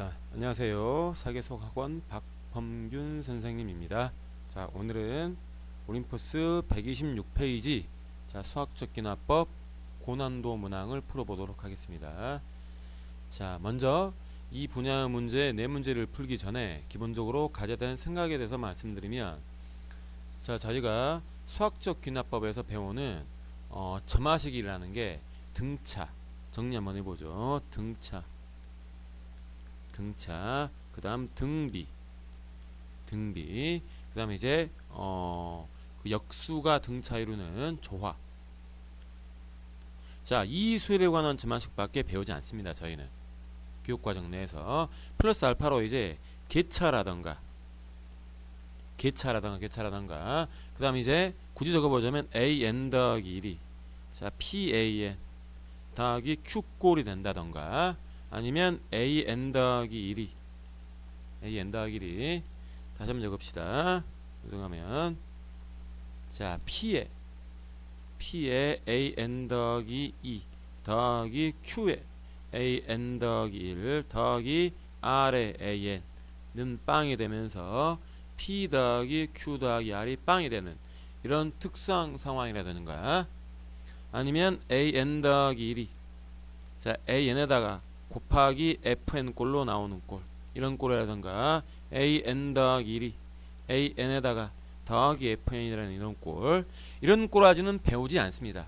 자, 안녕하세요. 사계속학원 박범균 선생님입니다. 자, 오늘은 오림포스 126페이지 수학적 기나법 고난도 문항을 풀어보도록 하겠습니다. 자, 먼저 이 분야의 문제 네 문제를 풀기 전에 기본적으로 가져야 되는 생각에 대해서 말씀드리면, 자, 저희가 수학적 기나법에서 배우는 점화식이라는 게 등차, 정리 한번 해보죠. 등차, 그 다음 등비, 그 다음에 이제 그 역수가 등차 이루는 조화. 자, 이 수열에 관한 점화식밖에 배우지 않습니다. 저희는 교육과정 내에서 플러스 알파로 이제 계차라던가 그 다음에 이제 굳이 적어보자면 an 더하기 1이 자 pan 더하기 q꼴이 된다던가, 아니면 an 더하기 1이 다시 한번 적읍시다. 요정하면 자 p에 an 더하기 2 더하기 q에 an 더하기 1 더하기 r에 an은 빵이 되면서 p 더하기 q 더하기 r이 빵이 되는 이런 특수한 상황이라든가, 아니면 an 더하기 1이 자 an에다가 곱하기 fn 꼴로 나오는 꼴, 이런 꼴이라든가 an 더하기 1이 an에다가 더하기 fn이라는 이런 꼴, 이런 꼬라지는 배우지 않습니다.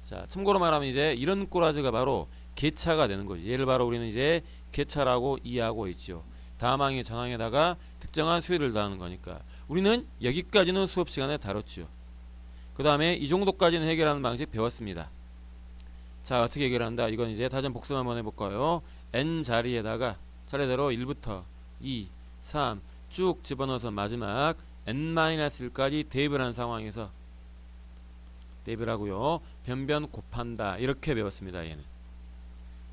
자, 참고로 말하면 이제 이런 꼬라지가 바로 계차가 되는 거지. 얘를 바로 우리는 이제 계차라고 이해하고 있죠. 다항의 전항에다가 특정한 수열을 더하는 거니까 우리는 여기까지는 수업 시간에 다뤘죠. 그 다음에 이 정도까지는 해결하는 방식 배웠습니다. 자, 어떻게 해결한다? 이건 이제 다시 복습 한번 해볼까요? n 자리에다가 차례대로 1부터 2, 3 쭉 집어넣어서 마지막 n-1까지 대입을 한 상황에서 대입을 하고요, 변변 곱한다, 이렇게 배웠습니다. 얘는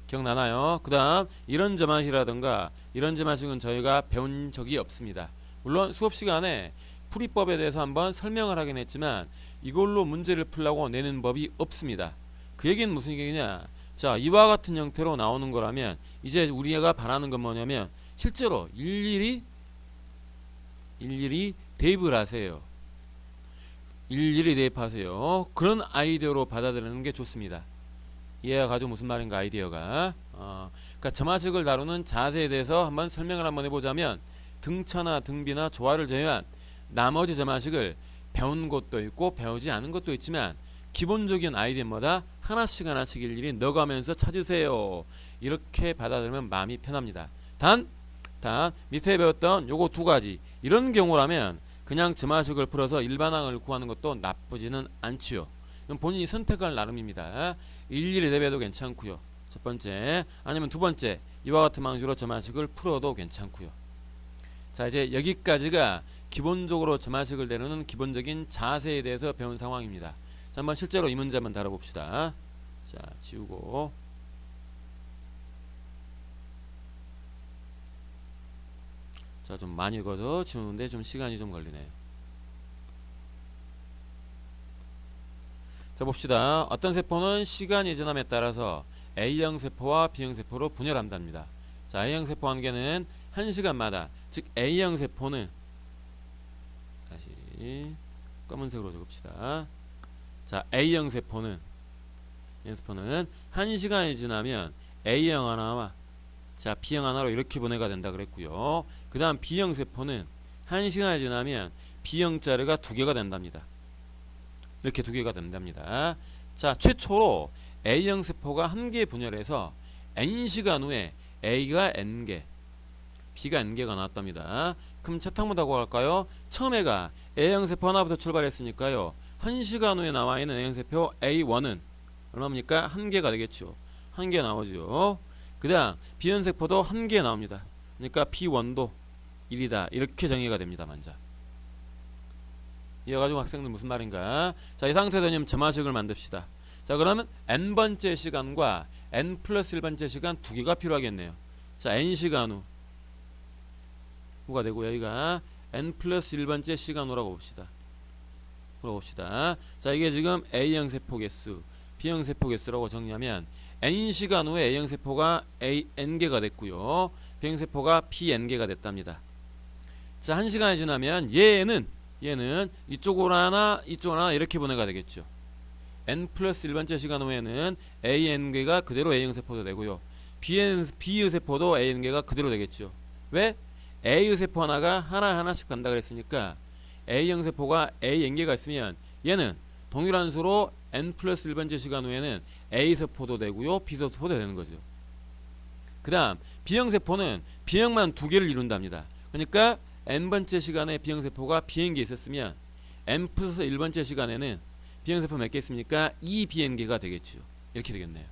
기억나나요? 그 다음 이런 점화식이라든가 이런 점화식은 저희가 배운 적이 없습니다. 물론 수업 시간에 풀이법에 대해서 한번 설명을 하긴 했지만 이걸로 문제를 풀려고 내는 법이 없습니다. 그 얘기는 무슨 얘기냐? 자, 이와 같은 형태로 나오는 거라면 이제 우리가 바라는 건 뭐냐면 실제로 일일이 대입을 하세요. 일일이 대입하세요. 그런 아이디어로 받아들이는 게 좋습니다. 이해가 가지고 무슨 말인가, 아이디어가. 그러니까 점화식을 다루는 자세에 대해서 한번 설명을 한번 해보자면, 등차나 등비나 조화를 제외한 나머지 점화식을 배운 것도 있고 배우지 않은 것도 있지만 기본적인 아이디어마다 하나씩 일일이 넣어가면서 찾으세요. 이렇게 받아들이면 마음이 편합니다. 단 밑에 배웠던 요거 두 가지, 이런 경우라면 그냥 점화식을 풀어서 일반항을 구하는 것도 나쁘지는 않지요. 본인이 선택할 나름입니다. 일일이 대비해도 괜찮고요, 첫 번째. 아니면 두 번째, 이와 같은 방식으로 점화식을 풀어도 괜찮고요. 자, 이제 여기까지가 기본적으로 점화식을 다루는 기본적인 자세에 대해서 배운 상황입니다. 자, 한번 실제로 이 문제 한번 다뤄봅시다. 자, 지우고 자, 좀 많이 읽어서 지우는데 좀 시간이 좀 걸리네요. 자, 봅시다. 어떤 세포는 시간이 지남에 따라서 A형 세포와 B형 세포로 분열한답니다. 자, A형 세포 한 개는 1시간마다, 즉 A형 세포는 다시 검은색으로 적읍시다. 자, A형 세포는 1시간이 지나면 A형 하나와 자 B형 하나로 이렇게 분해가 된다 그랬고요. 그 다음 B형 세포는 1시간이 지나면 B형 자리가 2개가 된답니다. 이렇게 2개가 된답니다. 자, 최초로 A형 세포가 1개 분열해서 N시간 후에 A가 N개, B가 N개가 나왔답니다. 그럼 차탕부터 하고 갈까요? 처음에가 A형 세포 하나부터 출발했으니까요, 1시간 후에 나와 있는 A형 세포 A1은 얼마입니까? 1개가 되겠죠. 1개 나오죠. 그 다음 B형 세포도 1개 나옵니다. 그러니까 B1도 1이다. 이렇게 정의가 됩니다. 먼저 이어가지고 학생들 무슨 말인가? 자, 이 상태에서 점화식을 만듭시다. 자, 그러면 n번째 시간과 n 플러스 1번째 시간 2개가 필요하겠네요. 자, n시간 후가 되고, 여기가 n 플러스 1번째 시간 후라고 봅시다. 자, 이게 지금 A형 세포 개수, B형 세포 개수라고 정리하면 n시간 후에 A형 세포가 n개가 됐고요. B형 세포가 pn개가 됐답니다. 자, 1시간이 지나면 얘는 이쪽으로 하나 이쪽으로 하나 이렇게 분해가 되겠죠. n 플러스 1번째 시간 후에는 an개가 그대로 A형 세포도 되고요. B의 세포도 an개가 그대로 되겠죠. 왜? A의 세포 하나가 하나씩 간다 그랬으니까 A형 세포가 an개가 있으면 얘는 동일한 수로 n 플러스 1번째 시간 후에는 A 세포도 되고요. B 세포도 되는 거죠. 그 다음 B형 세포는 B형만 2개를 이룬답니다. 그러니까 n번째 시간에 B형 세포가 Bn개 있었으면 n 플러스 1번째 시간에는 B형 세포 몇 개 있습니까? 2Bn개가 되겠죠. 이렇게 되겠네요.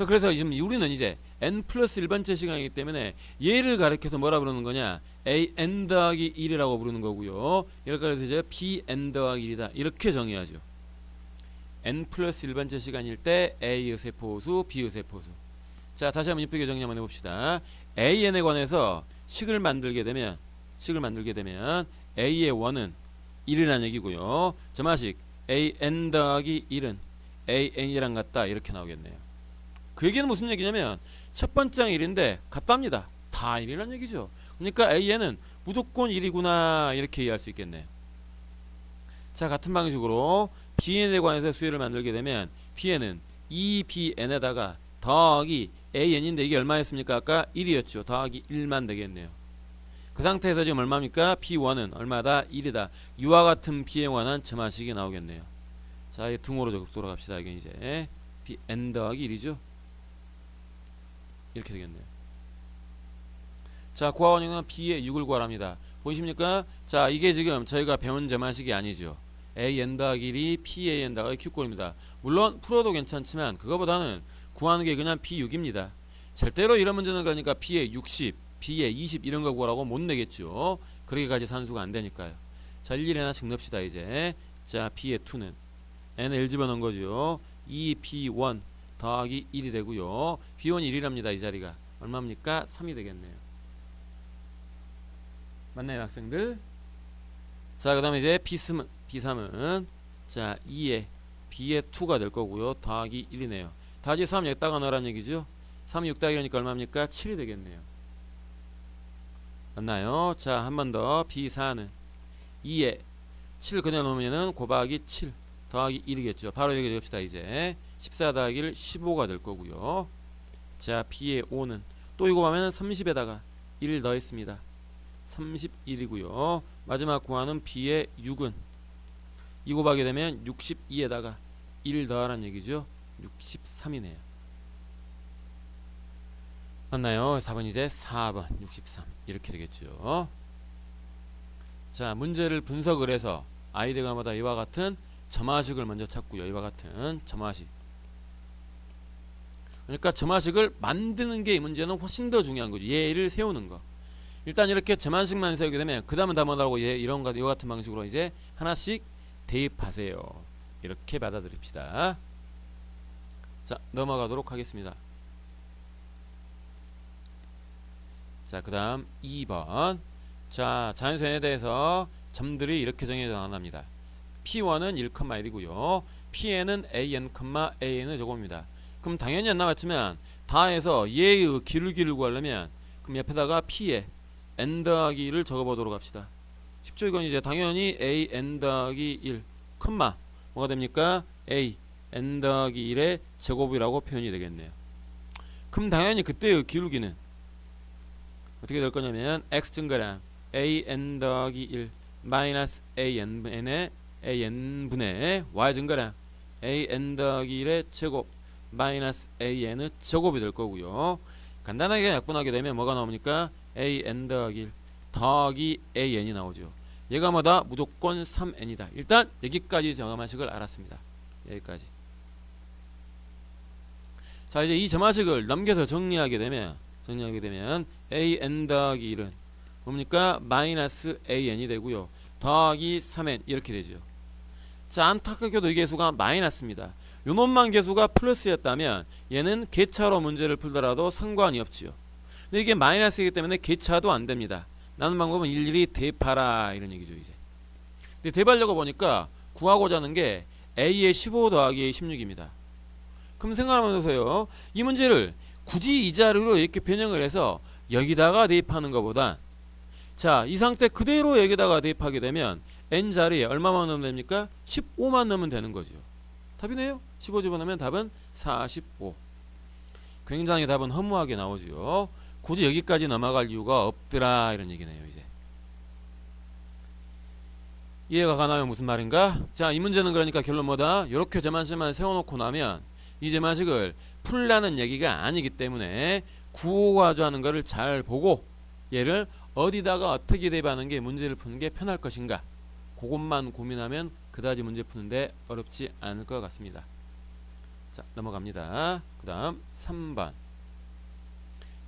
그래서 지금 우리는 이제 n 플러스 1번째 시간이기 때문에 얘를 가리켜서 뭐라 부르는 거냐? an 더하기 1이라고 부르는 거고요. 이렇게 해서 이제 bn 더하기 1이다. 이렇게 정의하죠. n 플러스 1번째 시간일 때 A의 세포수, B의 세포수. 자, 다시 한번 이쁘게 정리 한번 해봅시다. an에 관해서 식을 만들게 되면 a의 원은 1이라는 얘기고요. 점화식 an 더하기 1은 an이랑 같다. 이렇게 나오겠네요. 그 얘기는 무슨 얘기냐면 첫 번째는 1인데 같답니다. 다 1이라는 얘기죠. 그러니까 an은 무조건 1이구나 이렇게 이해할 수 있겠네요. 자, 같은 방식으로 bn에 관해서 수열을 만들게 되면 bn은 2bn에다가 더하기 an인데 이게 얼마였습니까? 아까 1이었죠. 더하기 1만 되겠네요. 그 상태에서 지금 얼마입니까? b1은 얼마다? 1이다. 이와 같은 b에 관한 점화식이 나오겠네요. 자, 이 등호로 돌아갑시다. 이게 이제 bn 더하기 1이죠. 이렇게 되겠네요. 자, 구하원형은 b의 6을 구하랍니다. 보이십니까? 자, 이게 지금 저희가 배운 점화식이 아니죠. an 더하기 1이 pan 더하기 q꼴입니다. 물론 풀어도 괜찮지만 그거보다는 구하는 게 그냥 p6입니다. 절대로 이런 문제는 그러니까 p의 60, b의 20 이런 거 구하라고 못 내겠죠. 그렇게까지 산수가 안 되니까요. 자, 일일이 하나씩 넣읍시다 이제. 자, b의 2는 n을 1 집어넣은 거죠. 2p1 더하기 1이 되고요. b1이 1이랍니다. 이 자리가 얼마입니까? 3이 되겠네요. 맞나요, 학생들? 자, 그 다음에 이제 b3은 자 2에 b의 2가 될 거고요. 더하기 1이네요. 다시 3 여기다가 넣으라는 얘기죠. 3이 6 더하기 1이니까 얼마입니까? 7이 되겠네요. 맞나요? 자, 한 번 더 b4는 2에 7 그냥 놓으면은 곱하기 7 더하기 1이겠죠. 바로 여기 적읍시다. 이제 14 더하기 1 15가 될 거고요. 자, b의 5는 또 이거 보면 30에다가 1 더했습니다. 31이고요. 마지막 구하는 b의 6은 이 곱하게 되면 62에다가 1 더하라는 얘기죠. 63이네요. 맞나요? 4번 이제 4번 63 이렇게 되겠죠. 자, 문제를 분석을 해서 아이들마다 이와 같은 점화식을 먼저 찾고요. 이와 같은 점화식. 그러니까 점화식을 만드는 게 이 문제는 훨씬 더 중요한 거죠. 얘를 세우는 거. 일단 이렇게 점화식만 세우게 되면 그 다음은 다 뭐라고 이런 거 이와 같은 방식으로 이제 하나씩 대입하세요. 이렇게 받아들입시다. 자, 넘어가도록 하겠습니다. 자, 그 다음 2번. 자, 자연수에 대해서 점들이 이렇게 정해져 나갑니다. P1은 1,1이고요. Pn은 an, an의 제곱입니다. 그럼 당연히 안 나왔지만 다해서 얘의 기울기를 구하려면 그럼 옆에다가 P에 n 더하기 1을 적어보도록 합시다. 쉽죠? 이건 이제 당연히 a n 더하기 1, 뭐가 됩니까? a n 더하기 1의 제곱이라고 표현이 되겠네요. 그럼 당연히 그때의 기울기는 어떻게 될 거냐면 x 증가량 a n 더하기 1 마이너스 a n의 an분의 y 증가량 a n 더하기 1의 제곱 마이너스 a n의 제곱이 될 거고요. 간단하게 약분하게 되면 뭐가 나옵니까? a n 더하기 1 더하기 a n이 나오죠. 얘가 뭐다? 무조건 3n이다. 일단 여기까지 점화식을 알았습니다. 여기까지. 자, 이제 이 점화식을 넘겨서 정리하게 되면 a n 더하기 1은 뭡니까? 마이너스 a n이 되고요. 더하기 3n 이렇게 되죠. 자, 안타깝게도 이 개수가 마이너스입니다. 요놈만 개수가 플러스였다면 얘는 개차로 문제를 풀더라도 상관이 없지요. 근데 이게 마이너스이기 때문에 개차도 안 됩니다. 나눈 방법은 일일이 대입하라 이런 얘기죠. 이제 근데 대입하려고 보니까 구하고자 하는 게 a의 15 더하기 a 16입니다. 그럼 생각하면 보세요. 이 문제를 굳이 이 자리로 이렇게 변형을 해서 여기다가 대입하는 것보다 자, 이 상태 그대로 여기다가 대입하게 되면 n 자리에 얼마만 넣으면 됩니까? 15만 넣으면 되는 거죠. 답이네요. 15 집어넣으면 답은 45. 굉장히 답은 허무하게 나오죠. 굳이 여기까지 넘어갈 이유가 없더라 이런 얘기네요. 이제 이해가 가나요? 무슨 말인가? 자, 이 문제는 그러니까 결론 뭐다? 이렇게 제만식만 세워놓고 나면 이 제만식을 풀라는 얘기가 아니기 때문에 구호가주하는 거를 잘 보고 얘를 어디다가 어떻게 대입하는 게 문제를 푸는 게 편할 것인가, 그것만 고민하면 그다지 문제 푸는데 어렵지 않을 것 같습니다. 자, 넘어갑니다. 그 다음 3번.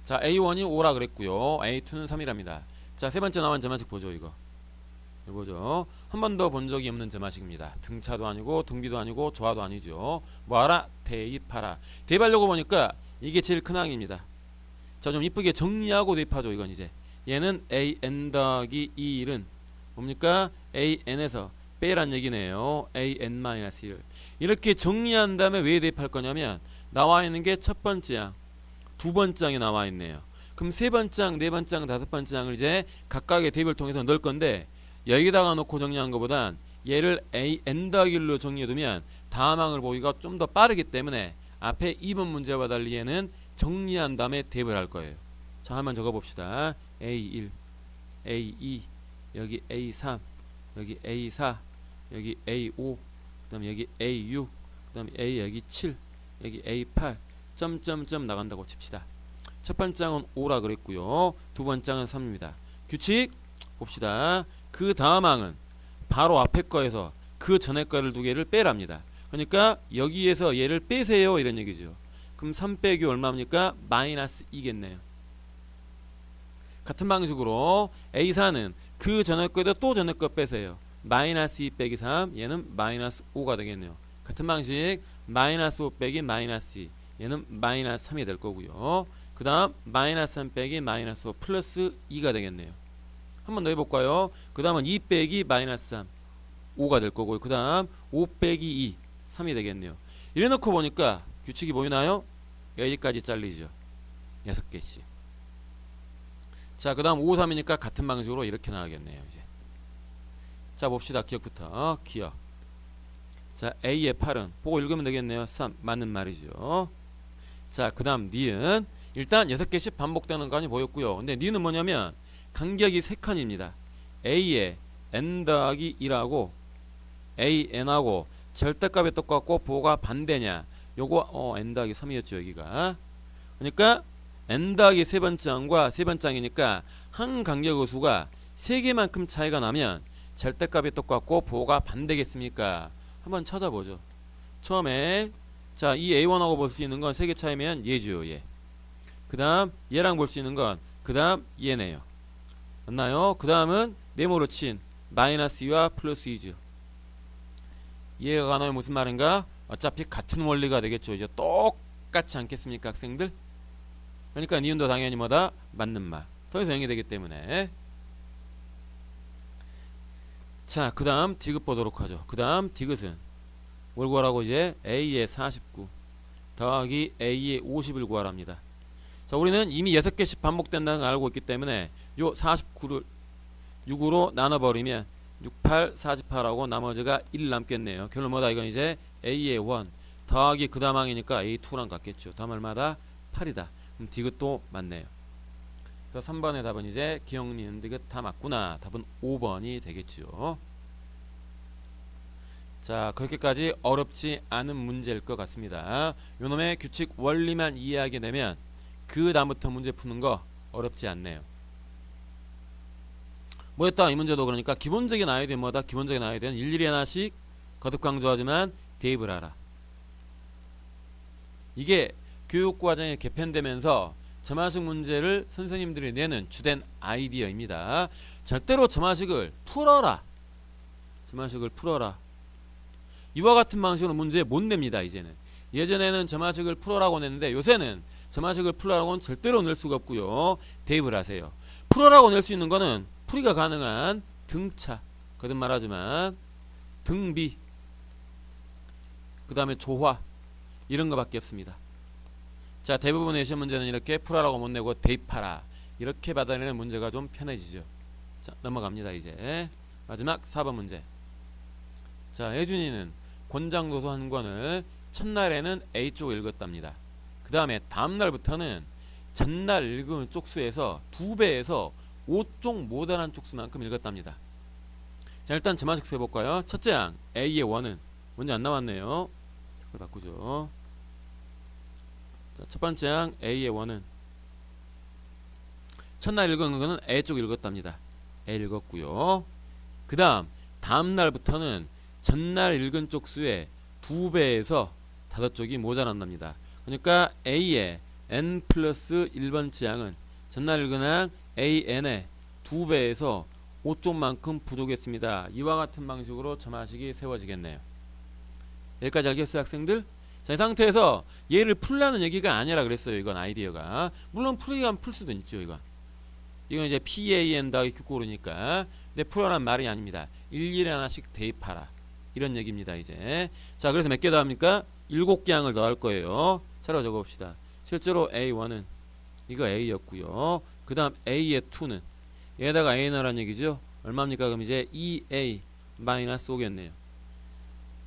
자, A1이 5라 그랬고요. A2는 3이랍니다. 자, 세 번째 나온 제만식 보죠. 이거 보죠. 한 번도 본 적이 없는 제만식입니다. 등차도 아니고 등비도 아니고 조화도 아니죠. 뭐하라? 대입하라. 대입하려고 보니까 이게 제일 큰 항입니다. 자, 좀 이쁘게 정리하고 대입하죠. 이건 이제 얘는 an 더하기 2는 뭡니까? an에서 빼란 얘기네요. an-1 이렇게 정리한 다음에 왜 대입할 거냐면 나와 있는 게 첫 번째 항, 두 번째 항이 나와 있네요. 그럼 세 번째 항, 네 번째 항, 다섯 번째 항을 이제 각각의 대입을 통해서 넣을 건데 여기다가 놓고 정리한 것보단 얘를 an 더하기 1로 정리해두면 다음 항을 보기가 좀 더 빠르기 때문에 앞에 2번 문제와 달리 얘는 정리한 다음에 대입을 할 거예요. 자, 한번 적어봅시다. A1, A2, 여기 A3, 여기 A4, 여기 A5, 그 다음에 여기 A6, 그 다음에 A 여기 7, 여기 A8 점점점 나간다고 칩시다. 첫 번째 항은 5라 그랬고요. 두 번째 항은 3입니다. 규칙 봅시다. 그 다음 항은 바로 앞에 거에서 그 전에 거를 두 개를 빼랍니다. 그러니까 여기에서 얘를 빼세요 이런 얘기죠. 그럼 3 빼기 얼마입니까? 마이너스 2겠네요. 같은 방식으로 A4는 그 전에 거에다 또 전에 거 빼세요. 마이너스 2 빼기 3, 얘는 마이너스 5가 되겠네요. 같은 방식 마이너스 5 빼기 마이너스 2, 얘는 마이너스 3이 될 거고요. 그 다음 마이너스 3 빼기 마이너스 5 플러스 2가 되겠네요. 한 번 더 해볼까요? 그 다음은 2 빼기 마이너스 3, 5가 될 거고요. 그 다음 5 빼기 2, 3이 되겠네요. 이래 놓고 보니까 규칙이 보이나요? 여기까지 잘리죠. 6개씩. 자, 그 다음 5, 3이니까 같은 방식으로 이렇게 나가겠네요. 이제 자, 봅시다. 기억부터. 기억. 자, A의 8은 보고 읽으면 되겠네요. 3 맞는 말이죠. 자, 그 다음 니은 일단 6개씩 반복되는 칸이 보였고요. 근데 니은 뭐냐면 간격이 3칸입니다. A의 n 더하기 1하고 AN하고 절대값이 똑같고 부호가 반대냐, 요거 n 더하기 3이었죠. 여기가 그러니까 n 더하기 세 번째 항과 세 번째 항이니까 한 간격의 수가 3개만큼 차이가 나면 절대값이 똑같고 부호가 반대겠습니까? 한번 찾아보죠. 처음에 자, 이 A1하고 볼 수 있는 건 3개 차이면 얘죠. 얘. 그 다음 얘랑 볼 수 있는 건 그 다음 얘네요. 맞나요? 그 다음은 네모로 친 마이너스 2와 플러스 2죠. 이해가 가나요? 무슨 말인가? 어차피 같은 원리가 되겠죠. 이제 똑같지 않겠습니까, 학생들? 그러니까 니은도 당연히 뭐다? 맞는 말. 더해서 0이 되기 때문에. 자, 그 다음 디귿 보도록 하죠. 그 다음 디귿은 뭘 구하라고 이제? A의 49 더하기 A의 50을 구하랍니다. 자, 우리는 이미 6개씩 반복된다는 걸 알고 있기 때문에 요 49를 6으로 나눠버리면 6, 8, 48하고 나머지가 1 남겠네요. 결론 뭐다? 이건 이제 A의 1 더하기 그 다음 항이니까 A2랑 같겠죠. 다음 얼마다? 8이다. 그럼 디귿도 맞네요. 그래서 3번의 답은 이제 기억, 니은, 디귿 다 맞구나. 답은 5번이 되겠죠. 자, 그렇게까지 어렵지 않은 문제일 것 같습니다. 요놈의 규칙 원리만 이해하게 되면 그 다음부터 문제 푸는 거 어렵지 않네요. 뭐였다? 이 문제도 그러니까 기본적인 아이디어는 뭐다? 기본적인 아이디어는 일일이 하나씩 거듭 강조하지만 대입을 하라. 이게 교육과정에 개편되면서 점화식 문제를 선생님들이 내는 주된 아이디어입니다. 절대로 점화식을 풀어라. 점화식을 풀어라. 이와 같은 방식으로 문제 못 냅니다. 이제는. 예전에는 점화식을 풀어라고 냈는데 요새는 점화식을 풀어라고는 절대로 낼 수가 없고요. 대입을 하세요. 풀어라고 낼 수 있는 거는 풀이가 가능한 등차, 거듭 말하지만 등비, 그 다음에 조화, 이런 거밖에 없습니다. 자, 대부분의 시험 문제는 이렇게 풀어라고 못 내고 대입하라 이렇게 받아내는 문제가 좀 편해지죠. 자, 넘어갑니다. 이제 마지막 4번 문제. 자, 혜준이는 권장도서 한 권을 첫날에는 A쪽을 읽었답니다. 그 다음에 다음날부터는 전날 읽은 쪽수에서 2배에서 5쪽 모자란 쪽수만큼 읽었답니다. 자, 일단 점화식 세볼까요? 첫째 항 A의 원은 먼저 안 나왔네요. 색깔 바꾸죠. 자, 첫 번째 항 A의 원은 첫날 읽은 거는 A쪽 읽었답니다. A 읽었고요. 그 다음 날부터는 전날 읽은 쪽수의 2배에서 5쪽이 모자란답니다. 그러니까 A의 n 플러스 1번째 항은 전날 읽은 항 AN의 2배에서 5쪽만큼 부족했습니다. 이와 같은 방식으로 점화식이 세워지겠네요. 여기까지 알겠어요, 학생들? 자, 이 상태에서 얘를 풀라는 얘기가 아니라 그랬어요. 이건 아이디어가. 물론 풀기가 풀 수도 있죠. 이건 이제 PAN 더하기 Q꼴이니까. 근데 풀어란 말이 아닙니다. 일일이 하나씩 대입하라 이런 얘기입니다. 이제 자, 그래서 몇 개 더합니까? 7개 항을 더할 거예요. 차로 적어봅시다. 실제로 A1은 이거 A였고요. 그 다음 A의 2는 얘에다가 A 넣으라는 얘기죠. 얼마입니까? 그럼 이제 2A 마이너스 5겠네요.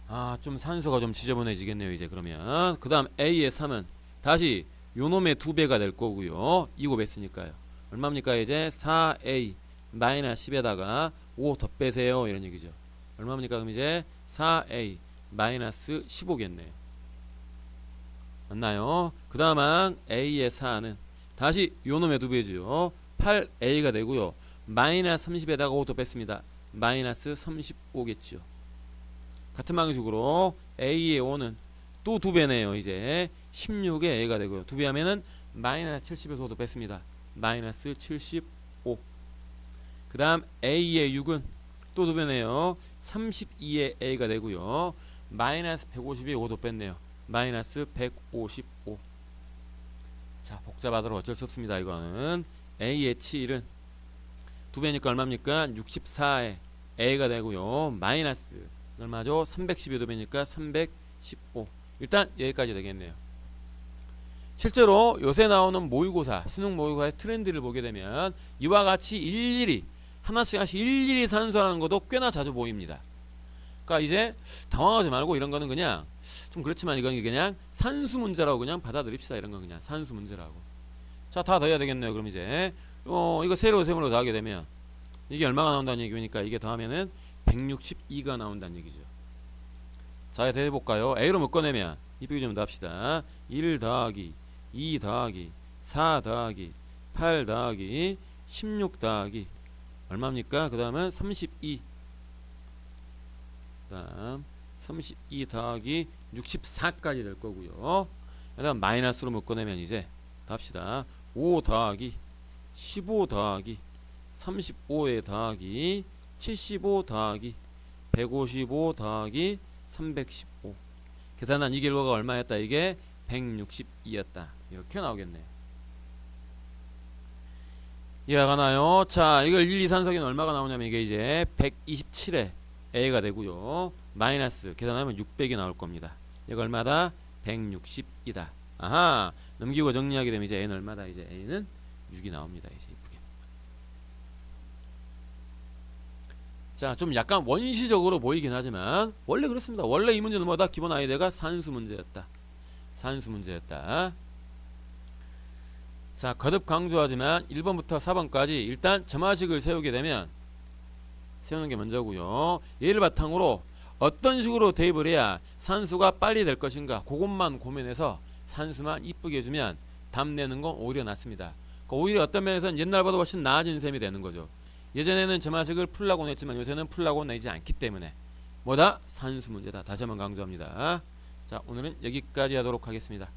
아, 좀 산수가 좀 지저분해지겠네요. 이제 그러면 그 다음 A의 3은 다시 요놈의 2배가 될 거고요. 2 곱했으니까요. 얼마입니까? 이제 4A 마이너스 10에다가 5 더 빼세요 이런 얘기죠. 얼마입니까? 그럼 이제 4A 마이너스 15겠네요. 맞나요? 그 다음 A의 4는 다시 요놈의 2배죠. 8A가 되고요. 마이너스 30에다가 5 더 뺐습니다. 마이너스 35겠죠. 같은 방식으로 A의 5는 또 2배네요. 이제 16에 A가 되고요. 2배 하면은 마이너스 70에서 5 더 뺐습니다. 마이너스 75. 그 다음 A의 6은 또 2배네요. 32에 A가 되고요. 마이너스 150에 5 더 뺐네요. 마이너스 155. 자, 복잡하도록 어쩔 수 없습니다. 이거는 A의 7은 2배니까 얼마입니까? 64에 A가 되고요. 마이너스 얼마죠? 312 2배니까 315. 일단 여기까지 되겠네요. 실제로 요새 나오는 모의고사, 수능 모의고사의 트렌드를 보게 되면 이와 같이 일일이 하나씩 일일이 산수하는 것도 꽤나 자주 보입니다. 그러니까 이제 당황하지 말고 이런 거는 그냥 좀 그렇지만 이건 그냥 산수 문제라고 그냥 받아들입시다. 이런 건 그냥 산수 문제라고. 자, 다 더해야 되겠네요. 그럼 이제 이거 세로 세모로 더하게 되면 이게 얼마가 나온다는 얘기니까 이게 더하면은 162가 나온다는 얘기죠. 자, 더해볼까요? A로 묶어내면 이쁘게 좀 더합시다. 1 더하기 2 더하기 4 더하기 8 더하기 16 더하기 얼마입니까? 그 다음은 32. 그 다음 32 더하기 64까지 될 거고요. 그 다음 마이너스로 묶어내면 이제 더합시다. 5 더하기 15 더하기 35에 더하기 75 더하기 155 더하기 315. 계산한 이 결과가 얼마였다? 이게 162였다. 이렇게 나오겠네요. 이해가 나요? 자, 이걸 1, 2, 3석에는 얼마가 나오냐면 이게 이제 127에 A가 되고요. 마이너스 계산하면 600이 나올 겁니다. 이거 얼마다? 160이다. 아하, 넘기고 정리하게 되면 이제 A는 얼마다? 이제 A는 6이 나옵니다. 이제 이쁘게. 자, 좀 약간 원시적으로 보이긴 하지만 원래 그렇습니다. 원래 이 문제는 뭐다? 기본 아이디어가 산수 문제였다. 산수 문제였다. 자, 거듭 강조하지만 1번부터 4번까지 일단 점화식을 세우게 되면 세우는 게 먼저고요. 얘를 바탕으로 어떤 식으로 대입을 해야 산수가 빨리 될 것인가 그것만 고민해서 산수만 이쁘게 해주면 답 내는 건 오히려 낫습니다. 그러니까 오히려 어떤 면에서는 옛날보다 훨씬 나아진 셈이 되는 거죠. 예전에는 점화식을 풀라고 냈지만 요새는 풀라고 내지 않기 때문에 뭐다? 산수 문제다. 다시 한번 강조합니다. 자, 오늘은 여기까지 하도록 하겠습니다.